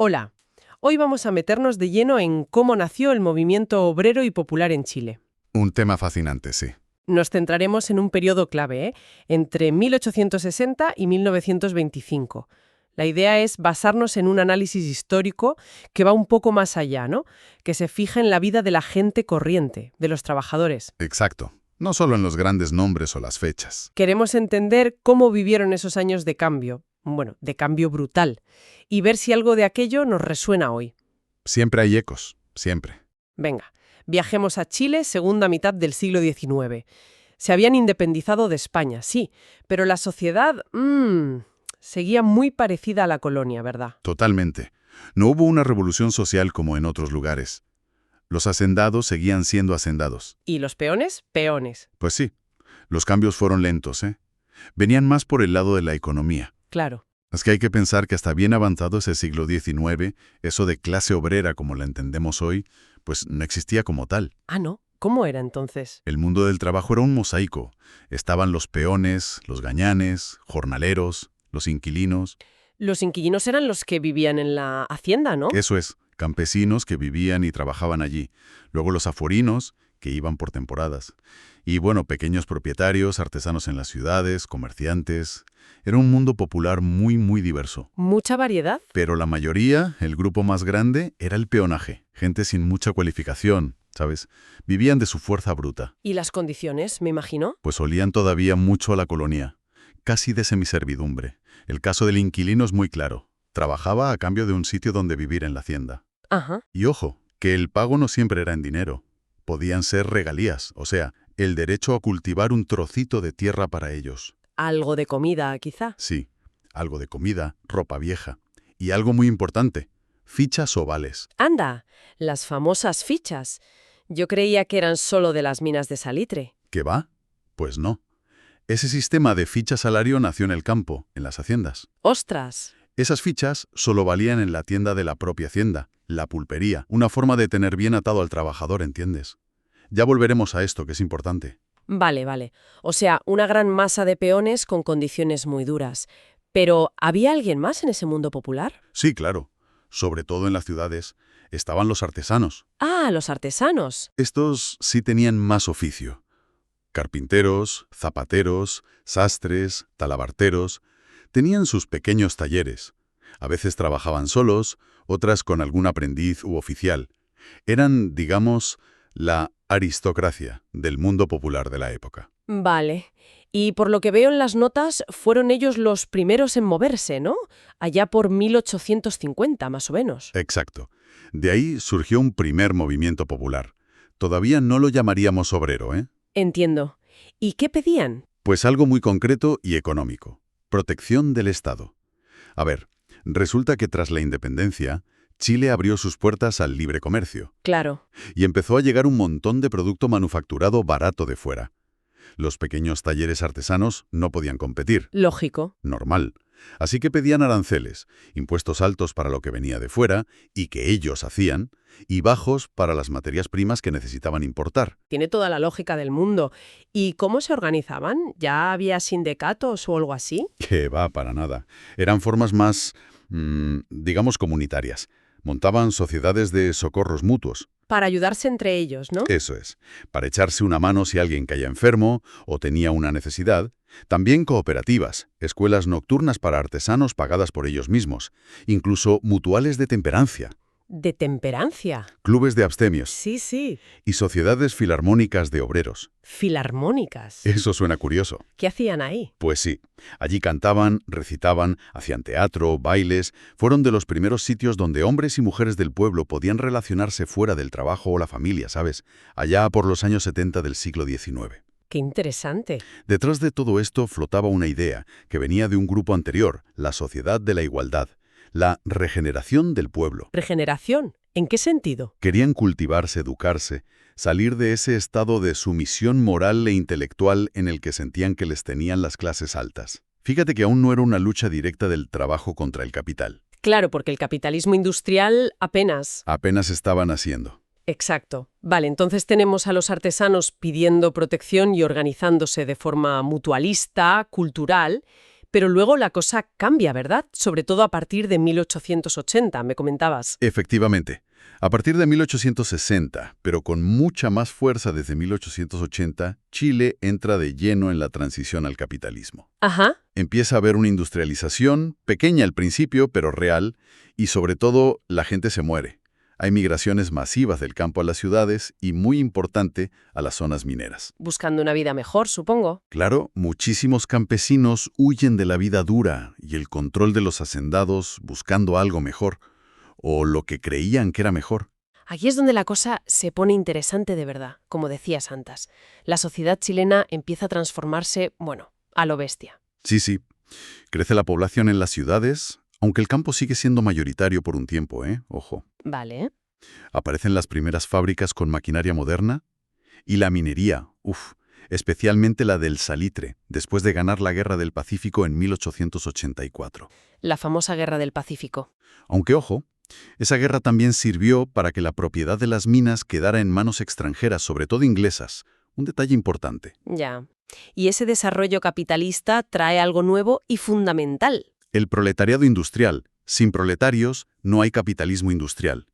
Hola, hoy vamos a meternos de lleno en cómo nació el movimiento obrero y popular en Chile. Un tema fascinante, sí. Nos centraremos en un periodo clave, entre 1860 y 1925. La idea es basarnos en un análisis histórico que va un poco más allá, ¿no? Que se fija en la vida de la gente corriente, de los trabajadores. Exacto. No solo en los grandes nombres o las fechas. Queremos entender cómo vivieron esos años de cambio, de cambio brutal, y ver si algo de aquello nos resuena hoy. Siempre hay ecos, siempre. Venga, viajemos a Chile, segunda mitad del siglo XIX. Se habían independizado de España, sí, pero la sociedad seguía muy parecida a la colonia, ¿verdad? Totalmente. No hubo una revolución social como en otros lugares. Los hacendados seguían siendo hacendados. ¿Y los peones? Peones. Pues sí, los cambios fueron lentos, ¿eh? Venían más por el lado de la economía. Claro. Es que hay que pensar que hasta bien avanzado ese siglo XIX, eso de clase obrera como la entendemos hoy, pues no existía como tal. Ah, ¿no? ¿Cómo era entonces? El mundo del trabajo era un mosaico. Estaban los peones, los gañanes, jornaleros, los inquilinos. Los inquilinos eran los que vivían en la hacienda, ¿no? Eso es, campesinos que vivían y trabajaban allí. Luego los aforinos, que iban por temporadas. Y bueno, pequeños propietarios, artesanos en las ciudades, comerciantes. Era un mundo popular muy diverso. ¿Mucha variedad? Pero la mayoría, el grupo más grande, era el peonaje. Gente sin mucha cualificación, ¿sabes? Vivían de su fuerza bruta. ¿Y las condiciones, me imagino? Pues olían todavía mucho a la colonia. Casi de semiservidumbre. El caso del inquilino es muy claro. Trabajaba a cambio de un sitio donde vivir en la hacienda. Ajá. Y ojo, que el pago no siempre era en dinero. Podían ser regalías, o sea, el derecho a cultivar un trocito de tierra para ellos. Algo de comida, quizá. Sí, algo de comida, ropa vieja. Y algo muy importante, fichas o vales. Anda, las famosas fichas. Yo creía que eran solo de las minas de salitre. ¿Qué va? Pues no. Ese sistema de ficha-salario nació en el campo, en las haciendas. ¡Ostras! Esas fichas solo valían en la tienda de la propia hacienda, la pulpería, una forma de tener bien atado al trabajador, ¿entiendes? Ya volveremos a esto, que es importante. Vale. O sea, una gran masa de peones con condiciones muy duras. Pero, ¿había alguien más en ese mundo popular? Sí, claro. Sobre todo en las ciudades estaban los artesanos. Ah, los artesanos. Estos sí tenían más oficio. Carpinteros, zapateros, sastres, talabarteros. Tenían sus pequeños talleres. A veces trabajaban solos, otras con algún aprendiz u oficial. Eran, digamos, la aristocracia del mundo popular de la época. Vale. Y por lo que veo en las notas, fueron ellos los primeros en moverse, ¿no? Allá por 1850, más o menos. Exacto. De ahí surgió un primer movimiento popular. Todavía no lo llamaríamos obrero, ¿eh? Entiendo. ¿Y qué pedían? Pues algo muy concreto y económico. Protección del Estado. A ver, resulta que tras la independencia, Chile abrió sus puertas al libre comercio. Claro. Y empezó a llegar un montón de producto manufacturado barato de fuera. Los pequeños talleres artesanos no podían competir. Lógico. Normal. Así que pedían aranceles, impuestos altos para lo que venía de fuera y que ellos hacían, y bajos para las materias primas que necesitaban importar. Tiene toda la lógica del mundo. ¿Y cómo se organizaban? ¿Ya había sindicatos o algo así? Que va, para nada. Eran formas más, digamos, comunitarias. Montaban sociedades de socorros mutuos. Para ayudarse entre ellos, ¿no? Eso es, para echarse una mano si alguien caía enfermo o tenía una necesidad. También cooperativas, escuelas nocturnas para artesanos pagadas por ellos mismos, incluso mutuales de temperancia, De temperancia. clubes de abstemios Sí. y sociedades filarmónicas de obreros. Filarmónicas. Eso suena curioso. ¿Qué hacían ahí? Pues sí, allí cantaban, recitaban, hacían teatro, bailes. Fueron de los primeros sitios donde hombres y mujeres del pueblo podían relacionarse fuera del trabajo o la familia, ¿sabes? Allá por los años 70 del siglo XIX. Qué interesante. Detrás de todo esto flotaba una idea que venía de un grupo anterior, la Sociedad de la Igualdad, la regeneración del pueblo. ¿Regeneración? ¿En qué sentido? Querían cultivarse, educarse, salir de ese estado de sumisión moral e intelectual en el que sentían que les tenían las clases altas. Fíjate que aún no era una lucha directa del trabajo contra el capital. Claro, porque el capitalismo industrial apenas. Apenas estaban haciendo. Exacto. Vale, entonces tenemos a los artesanos pidiendo protección y organizándose de forma mutualista, cultural, Pero luego la cosa cambia, ¿verdad? Sobre todo a partir de 1880, me comentabas. Efectivamente. A partir de 1860, pero con mucha más fuerza desde 1880, Chile entra de lleno en la transición al capitalismo. Ajá. Empieza a haber una industrialización, pequeña al principio, pero real, y sobre todo la gente se muere. Hay migraciones masivas del campo a las ciudades y, muy importante, a las zonas mineras. Buscando una vida mejor, supongo. Claro, muchísimos campesinos huyen de la vida dura y el control de los hacendados buscando algo mejor, o lo que creían que era mejor. Aquí es donde la cosa se pone interesante de verdad, como decías antes. La sociedad chilena empieza a transformarse, bueno, a lo bestia. Sí. Crece la población en las ciudades, aunque el campo sigue siendo mayoritario por un tiempo, Ojo. Vale. Aparecen las primeras fábricas con maquinaria moderna y la minería, especialmente la del salitre, después de ganar la Guerra del Pacífico en 1884. La famosa Guerra del Pacífico. Aunque, ojo, esa guerra también sirvió para que la propiedad de las minas quedara en manos extranjeras, sobre todo inglesas. Un detalle importante. Ya. Y ese desarrollo capitalista trae algo nuevo y fundamental. El proletariado industrial. Sin proletarios, no hay capitalismo industrial.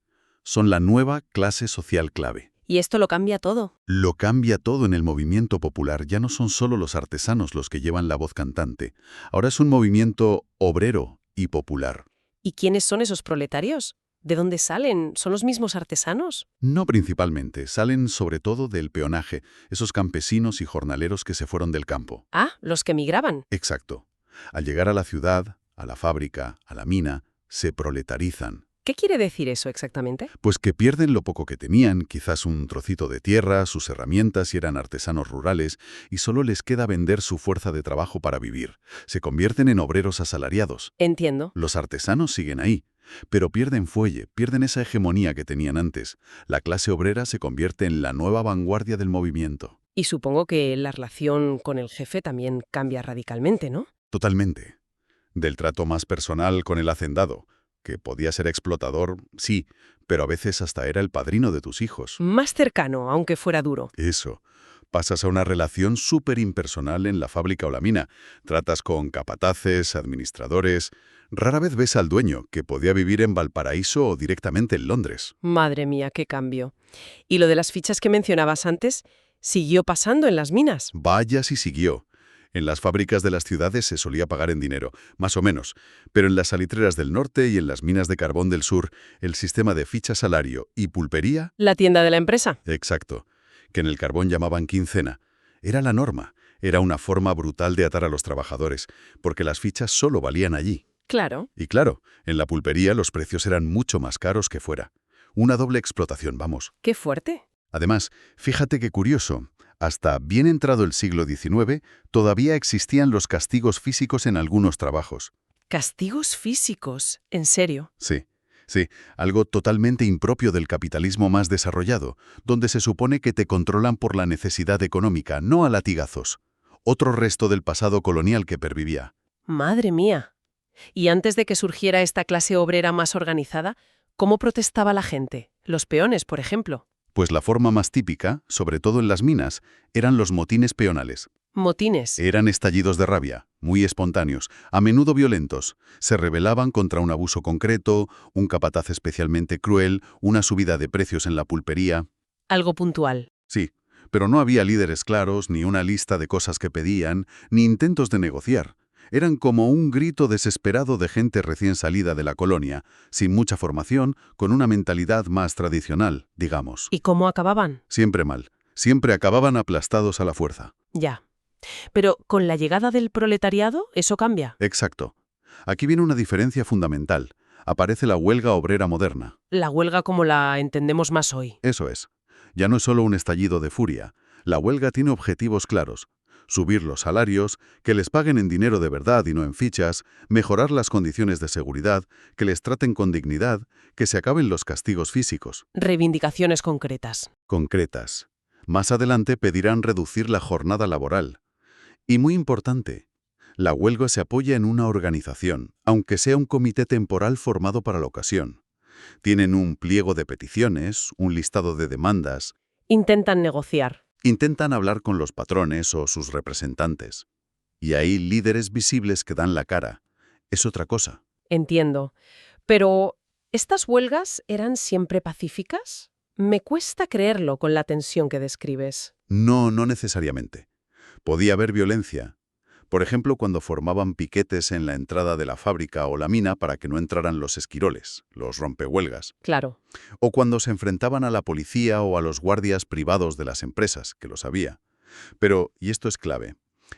Son la nueva clase social clave. Y esto lo cambia todo. Lo cambia todo en el movimiento popular. Ya no son solo los artesanos los que llevan la voz cantante. Ahora es un movimiento obrero y popular. ¿Y quiénes son esos proletarios? ¿De dónde salen? ¿Son los mismos artesanos? No principalmente. Salen sobre todo del peonaje, esos campesinos y jornaleros que se fueron del campo. Ah, los que migraban. Exacto. Al llegar a la ciudad, a la fábrica, a la mina, se proletarizan. ¿Qué quiere decir eso exactamente? Pues que pierden lo poco que tenían, quizás un trocito de tierra, sus herramientas si eran artesanos rurales, y solo les queda vender su fuerza de trabajo para vivir. Se convierten en obreros asalariados. Entiendo. Los artesanos siguen ahí, pero pierden fuelle, pierden esa hegemonía que tenían antes. La clase obrera se convierte en la nueva vanguardia del movimiento. Y supongo que la relación con el jefe también cambia radicalmente, ¿no? Totalmente. Del trato más personal con el hacendado, que podía ser explotador, sí, pero a veces hasta era el padrino de tus hijos. Más cercano, aunque fuera duro. Eso. Pasas a una relación súper impersonal en la fábrica o la mina. Tratas con capataces, administradores. Rara vez ves al dueño, que podía vivir en Valparaíso o directamente en Londres. Madre mía, qué cambio. Y lo de las fichas que mencionabas antes, ¿siguió pasando en las minas? Vaya si siguió. En las fábricas de las ciudades se solía pagar en dinero, más o menos, pero en las salitreras del norte y en las minas de carbón del sur, el sistema de ficha salario y pulpería... La tienda de la empresa. Exacto, que en el carbón llamaban quincena. Era la norma, era una forma brutal de atar a los trabajadores, porque las fichas solo valían allí. Claro. Y claro, en la pulpería los precios eran mucho más caros que fuera. Una doble explotación, vamos. Qué fuerte. Además, fíjate qué curioso. Hasta bien entrado el siglo XIX, todavía existían los castigos físicos en algunos trabajos. ¿Castigos físicos? ¿En serio? Sí, algo totalmente impropio del capitalismo más desarrollado, donde se supone que te controlan por la necesidad económica, no a latigazos. Otro resto del pasado colonial que pervivía. Madre mía. Y antes de que surgiera esta clase obrera más organizada, ¿cómo protestaba la gente? Los peones, por ejemplo. Pues la forma más típica, sobre todo en las minas, eran los motines peonales. Motines. Eran estallidos de rabia, muy espontáneos, a menudo violentos. Se rebelaban contra un abuso concreto, un capataz especialmente cruel, una subida de precios en la pulpería. Algo puntual. Sí, pero no había líderes claros, ni una lista de cosas que pedían, ni intentos de negociar. Eran como un grito desesperado de gente recién salida de la colonia, sin mucha formación, con una mentalidad más tradicional, digamos. ¿Y cómo acababan? Siempre mal. Siempre acababan aplastados a la fuerza. Ya. Pero con la llegada del proletariado, ¿eso cambia? Exacto. Aquí viene una diferencia fundamental. Aparece la huelga obrera moderna. La huelga como la entendemos más hoy. Eso es. Ya no es solo un estallido de furia. La huelga tiene objetivos claros. Subir los salarios, que les paguen en dinero de verdad y no en fichas, mejorar las condiciones de seguridad, que les traten con dignidad, que se acaben los castigos físicos. Reivindicaciones concretas. Concretas. Más adelante pedirán reducir la jornada laboral. Y muy importante, la huelga se apoya en una organización, aunque sea un comité temporal formado para la ocasión. Tienen un pliego de peticiones, un listado de demandas. Intentan negociar. Intentan hablar con los patrones o sus representantes. Y hay líderes visibles que dan la cara. Es otra cosa. Entiendo. Pero, ¿estas huelgas eran siempre pacíficas? Me cuesta creerlo con la tensión que describes. No, no necesariamente. Podía haber violencia. Por ejemplo, cuando formaban piquetes en la entrada de la fábrica o la mina para que no entraran los esquiroles, los rompehuelgas. Claro. O cuando se enfrentaban a la policía o a los guardias privados de las empresas, que los había. Pero, y esto es clave,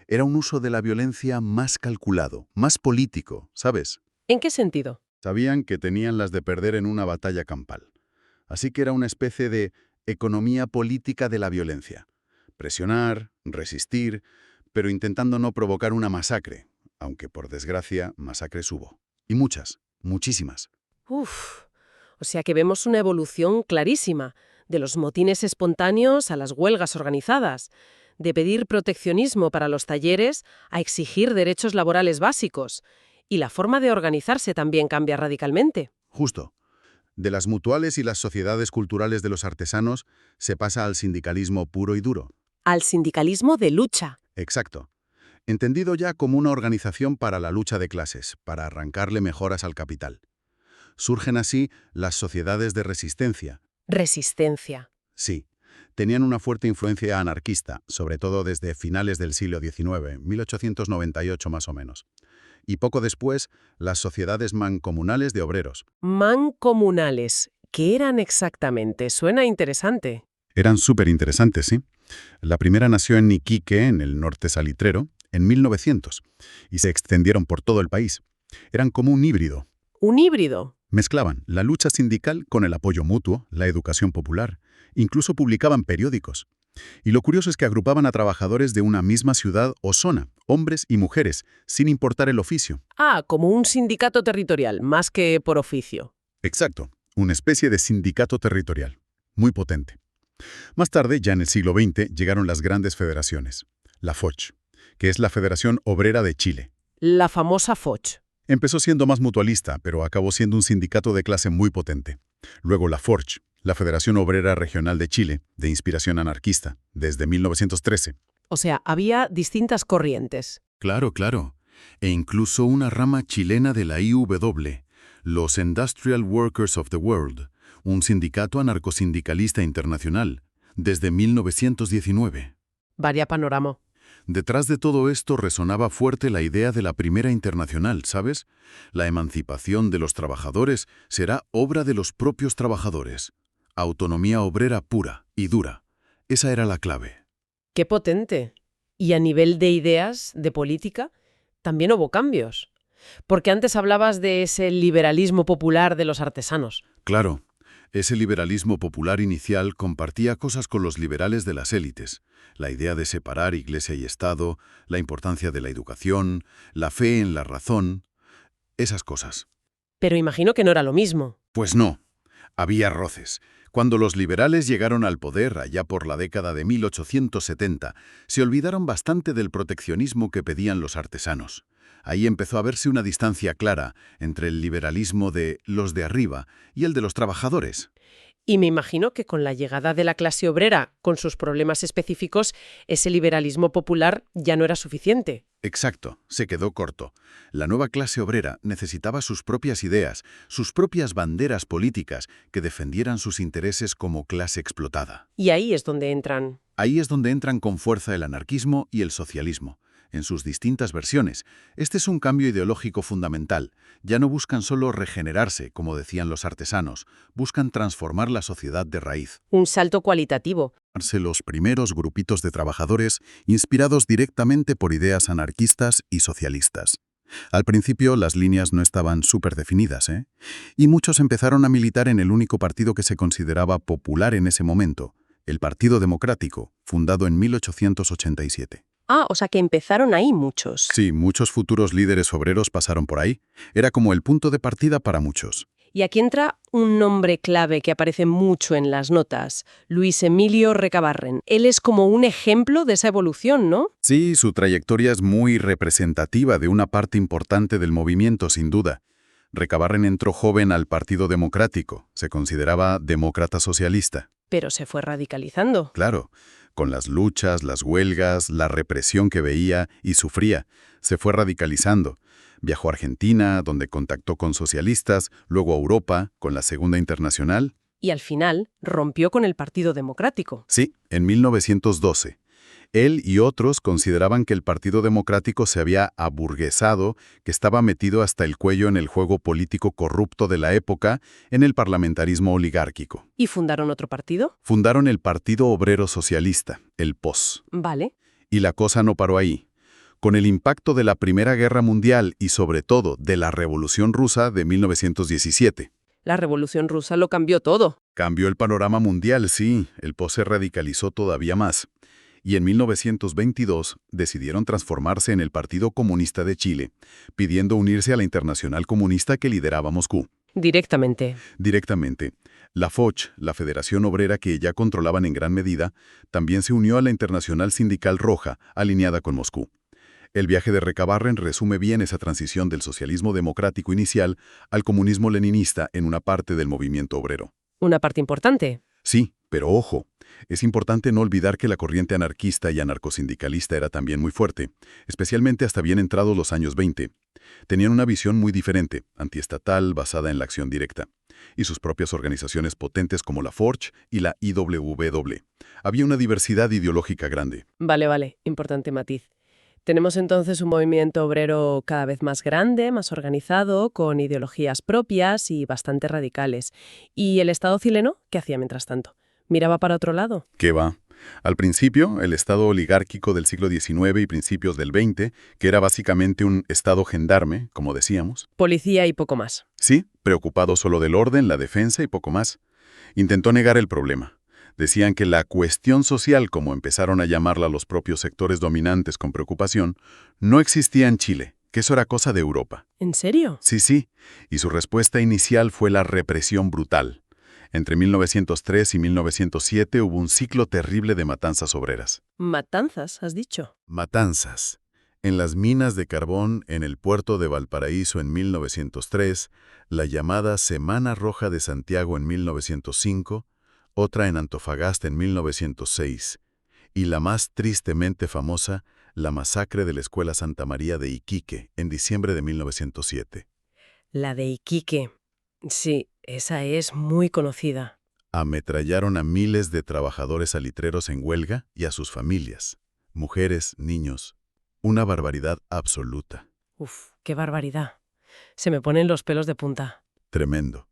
era un uso de la violencia más calculado, más político, ¿sabes? ¿En qué sentido? Sabían que tenían las de perder en una batalla campal. Así que era una especie de economía política de la violencia. Presionar, resistir, pero intentando no provocar una masacre, aunque por desgracia masacres hubo. Y muchas, muchísimas. Uf. O sea que vemos una evolución clarísima, de los motines espontáneos a las huelgas organizadas, de pedir proteccionismo para los talleres a exigir derechos laborales básicos. Y la forma de organizarse también cambia radicalmente. Justo. De las mutuales y las sociedades culturales de los artesanos se pasa al sindicalismo puro y duro. Al sindicalismo de lucha. Exacto. Entendido ya como una organización para la lucha de clases, para arrancarle mejoras al capital. Surgen así las sociedades de resistencia. Resistencia. Sí, tenían una fuerte influencia anarquista, sobre todo desde finales del siglo XIX, 1898 más o menos. Y poco después, las sociedades mancomunales de obreros. Mancomunales. ¿Qué eran exactamente? Suena interesante. Eran súper interesantes, ¿sí? La primera nació en Iquique, en el norte salitrero, en 1900, y se extendieron por todo el país. Eran como un híbrido. Un híbrido. Mezclaban la lucha sindical con el apoyo mutuo, la educación popular. Incluso publicaban periódicos. Y lo curioso es que agrupaban a trabajadores de una misma ciudad o zona, hombres y mujeres, sin importar el oficio. Ah, como un sindicato territorial, más que por oficio. Exacto, una especie de sindicato territorial. Muy potente. Más tarde, ya en el siglo XX, llegaron las grandes federaciones. La FOCH, que es la Federación Obrera de Chile. La famosa FOCH. Empezó siendo más mutualista, pero acabó siendo un sindicato de clase muy potente. Luego la FORCH, la Federación Obrera Regional de Chile, de inspiración anarquista, desde 1913. O sea, había distintas corrientes. Claro, claro. E incluso una rama chilena de la IUW, los Industrial Workers of the World, un sindicato anarcosindicalista internacional, desde 1919. Varia panorama. Detrás de todo esto resonaba fuerte la idea de la Primera Internacional, ¿sabes? La emancipación de los trabajadores será obra de los propios trabajadores. Autonomía obrera pura y dura. Esa era la clave. ¡Qué potente! Y a nivel de ideas, de política, también hubo cambios. Porque antes hablabas de ese liberalismo popular de los artesanos. Claro, ese liberalismo popular inicial compartía cosas con los liberales de las élites. La idea de separar Iglesia y Estado, la importancia de la educación, la fe en la razón, esas cosas. Pero imagino que no era lo mismo. Pues no, había roces. Cuando los liberales llegaron al poder allá por la década de 1870, se olvidaron bastante del proteccionismo que pedían los artesanos. Ahí empezó a verse una distancia clara entre el liberalismo de los de arriba y el de los trabajadores. Y me imagino que con la llegada de la clase obrera, con sus problemas específicos, ese liberalismo popular ya no era suficiente. Exacto, se quedó corto. La nueva clase obrera necesitaba sus propias ideas, sus propias banderas políticas que defendieran sus intereses como clase explotada. Y ahí es donde entran. Ahí es donde entran con fuerza el anarquismo y el socialismo, en sus distintas versiones. Este es un cambio ideológico fundamental. Ya no buscan solo regenerarse, como decían los artesanos, buscan transformar la sociedad de raíz. Un salto cualitativo. Los primeros grupitos de trabajadores inspirados directamente por ideas anarquistas y socialistas. Al principio las líneas no estaban súper definidas, y muchos empezaron a militar en el único partido que se consideraba popular en ese momento, el Partido Democrático, fundado en 1887. Ah, o sea que empezaron ahí muchos. Sí, muchos futuros líderes obreros pasaron por ahí. Era como el punto de partida para muchos. Y aquí entra un nombre clave que aparece mucho en las notas, Luis Emilio Recabarren. Él es como un ejemplo de esa evolución, ¿no? Sí, su trayectoria es muy representativa de una parte importante del movimiento, sin duda. Recabarren entró joven al Partido Democrático. Se consideraba demócrata socialista. Pero se fue radicalizando. Claro. Con las luchas, las huelgas, la represión que veía y sufría, se fue radicalizando. Viajó a Argentina, donde contactó con socialistas, luego a Europa, con la Segunda Internacional. Y al final rompió con el Partido Democrático. Sí, en 1912. Él y otros consideraban que el Partido Democrático se había aburguesado, que estaba metido hasta el cuello en el juego político corrupto de la época, en el parlamentarismo oligárquico. ¿Y fundaron otro partido? Fundaron el Partido Obrero Socialista, el POS. Vale. Y la cosa no paró ahí. Con el impacto de la Primera Guerra Mundial y sobre todo de la Revolución Rusa de 1917. La Revolución Rusa lo cambió todo. Cambió el panorama mundial, sí, el POS se radicalizó todavía más. Y en 1922 decidieron transformarse en el Partido Comunista de Chile, pidiendo unirse a la Internacional Comunista que lideraba Moscú. Directamente. Directamente. La FOCH, la Federación Obrera que ya controlaban en gran medida, también se unió a la Internacional Sindical Roja, alineada con Moscú. El viaje de Recabarren resume bien esa transición del socialismo democrático inicial al comunismo leninista en una parte del movimiento obrero. Una parte importante. Sí, pero ojo, es importante no olvidar que la corriente anarquista y anarcosindicalista era también muy fuerte, especialmente hasta bien entrados los años 20. Tenían una visión muy diferente, antiestatal, basada en la acción directa, y sus propias organizaciones potentes como la FORCH y la IWW. Había una diversidad ideológica grande. Vale, importante matiz. Tenemos entonces un movimiento obrero cada vez más grande, más organizado, con ideologías propias y bastante radicales. ¿Y el Estado chileno qué hacía mientras tanto? ¿Miraba para otro lado? ¿Qué va? Al principio, el Estado oligárquico del siglo XIX y principios del XX, que era básicamente un Estado gendarme, como decíamos. Policía y poco más. Sí, preocupado solo del orden, la defensa y poco más. Intentó negar el problema. Decían que la cuestión social, como empezaron a llamarla los propios sectores dominantes con preocupación, no existía en Chile, que eso era cosa de Europa. ¿En serio? Sí, y su respuesta inicial fue la represión brutal. Entre 1903 y 1907 hubo un ciclo terrible de matanzas obreras. ¿Matanzas, has dicho? Matanzas. En las minas de carbón en el puerto de Valparaíso en 1903, la llamada Semana Roja de Santiago en 1905, otra en Antofagasta en 1906, y la más tristemente famosa, la masacre de la Escuela Santa María de Iquique en diciembre de 1907. La de Iquique. Sí, esa es muy conocida. Ametrallaron a miles de trabajadores salitreros en huelga y a sus familias, mujeres, niños. Una barbaridad absoluta. Uf, qué barbaridad. Se me ponen los pelos de punta. Tremendo.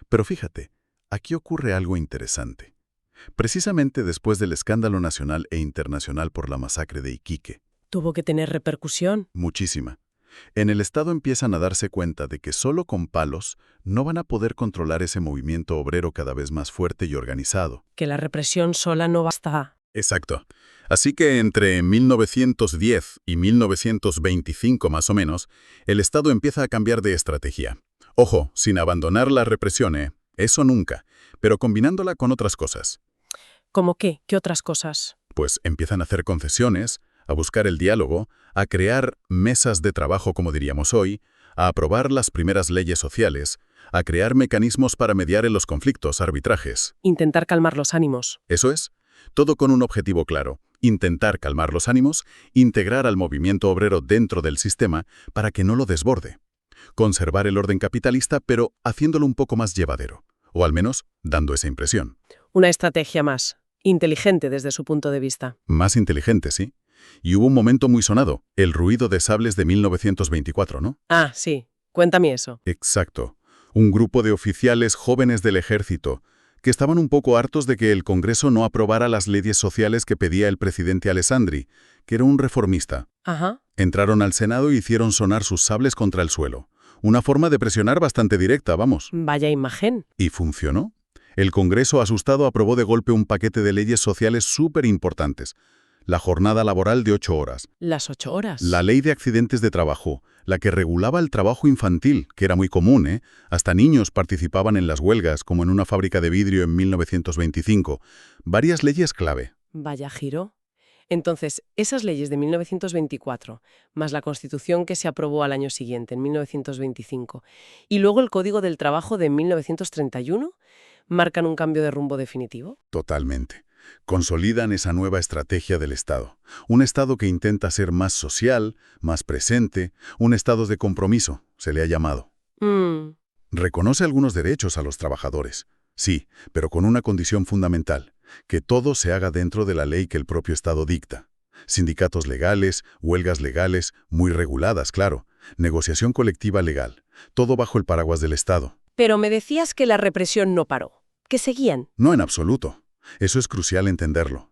Pero fíjate, aquí ocurre algo interesante. Precisamente después del escándalo nacional e internacional por la masacre de Iquique. Tuvo que tener repercusión. Muchísima. En el Estado empiezan a darse cuenta de que solo con palos no van a poder controlar ese movimiento obrero cada vez más fuerte y organizado. Que la represión sola no basta. Exacto. Así que entre 1910 y 1925 más o menos, el Estado empieza a cambiar de estrategia. Ojo, sin abandonar la represión, eso nunca, pero combinándola con otras cosas. ¿Cómo qué? ¿Qué otras cosas? Pues empiezan a hacer concesiones, a buscar el diálogo, a crear mesas de trabajo como diríamos hoy, a aprobar las primeras leyes sociales, a crear mecanismos para mediar en los conflictos, arbitrajes. Intentar calmar los ánimos. Eso es, todo con un objetivo claro, intentar calmar los ánimos, integrar al movimiento obrero dentro del sistema para que no lo desborde. Conservar el orden capitalista, pero haciéndolo un poco más llevadero, o al menos dando esa impresión. Una estrategia más, inteligente desde su punto de vista. Más inteligente, sí. Y hubo un momento muy sonado, el ruido de sables de 1924, ¿no? Ah, sí. Cuéntame eso. Exacto. Un grupo de oficiales jóvenes del ejército que estaban un poco hartos de que el Congreso no aprobara las leyes sociales que pedía el presidente Alessandri, que era un reformista. Ajá. Entraron al Senado y hicieron sonar sus sables contra el suelo. Una forma de presionar bastante directa, vamos. Vaya imagen. ¿Y funcionó? El Congreso, asustado, aprobó de golpe un paquete de leyes sociales súper importantes. La jornada laboral de 8 horas. Las 8 horas. La ley de accidentes de trabajo, la que regulaba el trabajo infantil, que era muy común, Hasta niños participaban en las huelgas, como en una fábrica de vidrio en 1925. Varias leyes clave. Vaya giro. Entonces, esas leyes de 1924, más la Constitución que se aprobó al año siguiente, en 1925, y luego el Código del Trabajo de 1931, ¿marcan un cambio de rumbo definitivo? Totalmente. Consolidan esa nueva estrategia del Estado. Un Estado que intenta ser más social, más presente, un Estado de compromiso, se le ha llamado. Mm, Reconoce algunos derechos a los trabajadores, sí, pero con una condición fundamental, que todo se haga dentro de la ley que el propio Estado dicta. Sindicatos legales, huelgas legales, muy reguladas, claro, negociación colectiva legal, todo bajo el paraguas del Estado. Pero me decías que la represión no paró, que seguían. No en absoluto. Eso es crucial entenderlo.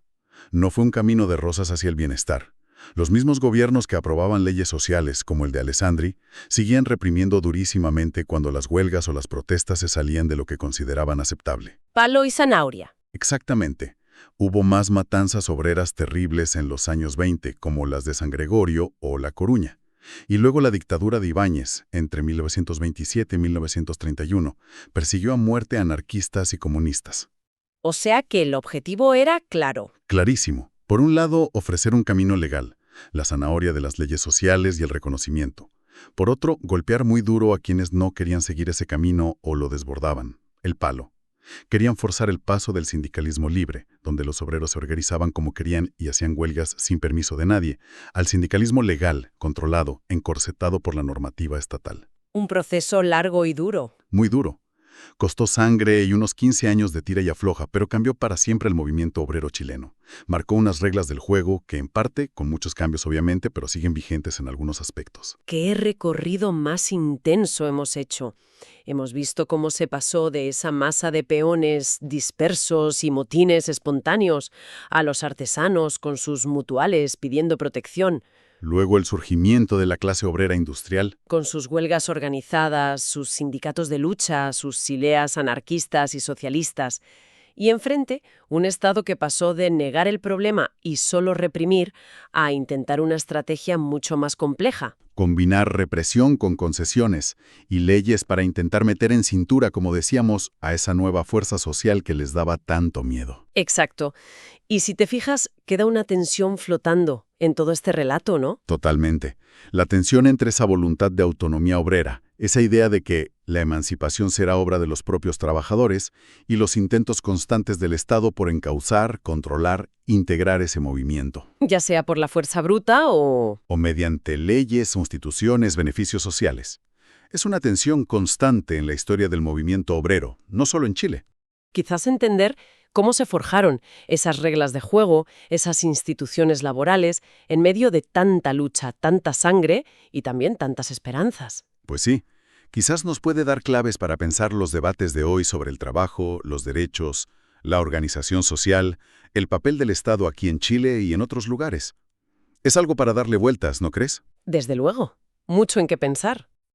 No fue un camino de rosas hacia el bienestar. Los mismos gobiernos que aprobaban leyes sociales, como el de Alessandri, seguían reprimiendo durísimamente cuando las huelgas o las protestas se salían de lo que consideraban aceptable. Palo y zanahoria. Exactamente. Hubo más matanzas obreras terribles en los años 20, como las de San Gregorio o La Coruña. Y luego la dictadura de Ibáñez, entre 1927 y 1931, persiguió a muerte a anarquistas y comunistas. O sea que el objetivo era claro. Clarísimo. Por un lado, ofrecer un camino legal, la zanahoria de las leyes sociales y el reconocimiento. Por otro, golpear muy duro a quienes no querían seguir ese camino o lo desbordaban, el palo. Querían forzar el paso del sindicalismo libre, donde los obreros se organizaban como querían y hacían huelgas sin permiso de nadie, al sindicalismo legal, controlado, encorsetado por la normativa estatal. Un proceso largo y duro. Muy duro. Costó sangre y unos 15 años de tira y afloja, pero cambió para siempre el movimiento obrero chileno. Marcó unas reglas del juego que, en parte, con muchos cambios obviamente, pero siguen vigentes en algunos aspectos. ¿Qué recorrido más intenso hemos hecho? Hemos visto cómo se pasó de esa masa de peones dispersos y motines espontáneos a los artesanos con sus mutuales pidiendo protección, Luego el surgimiento de la clase obrera industrial. con sus huelgas organizadas, sus sindicatos de lucha, sus sileas anarquistas y socialistas. Y enfrente, un Estado que pasó de negar el problema y solo reprimir a intentar una estrategia mucho más compleja. Combinar represión con concesiones y leyes para intentar meter en cintura, como decíamos, a esa nueva fuerza social que les daba tanto miedo. Exacto. Y si te fijas, queda una tensión flotando en todo este relato, ¿no? Totalmente. La tensión entre esa voluntad de autonomía obrera, esa idea de que la emancipación será obra de los propios trabajadores y los intentos constantes del Estado por encauzar, controlar, integrar ese movimiento. Ya sea por la fuerza bruta o... O mediante leyes, constituciones, beneficios sociales. Es una tensión constante en la historia del movimiento obrero, no solo en Chile. quizás entender cómo se forjaron esas reglas de juego, esas instituciones laborales, en medio de tanta lucha, tanta sangre y también tantas esperanzas. Pues sí, quizás nos puede dar claves para pensar los debates de hoy sobre el trabajo, los derechos, la organización social, el papel del Estado aquí en Chile y en otros lugares. Es algo para darle vueltas, ¿no crees? Desde luego, mucho en qué pensar.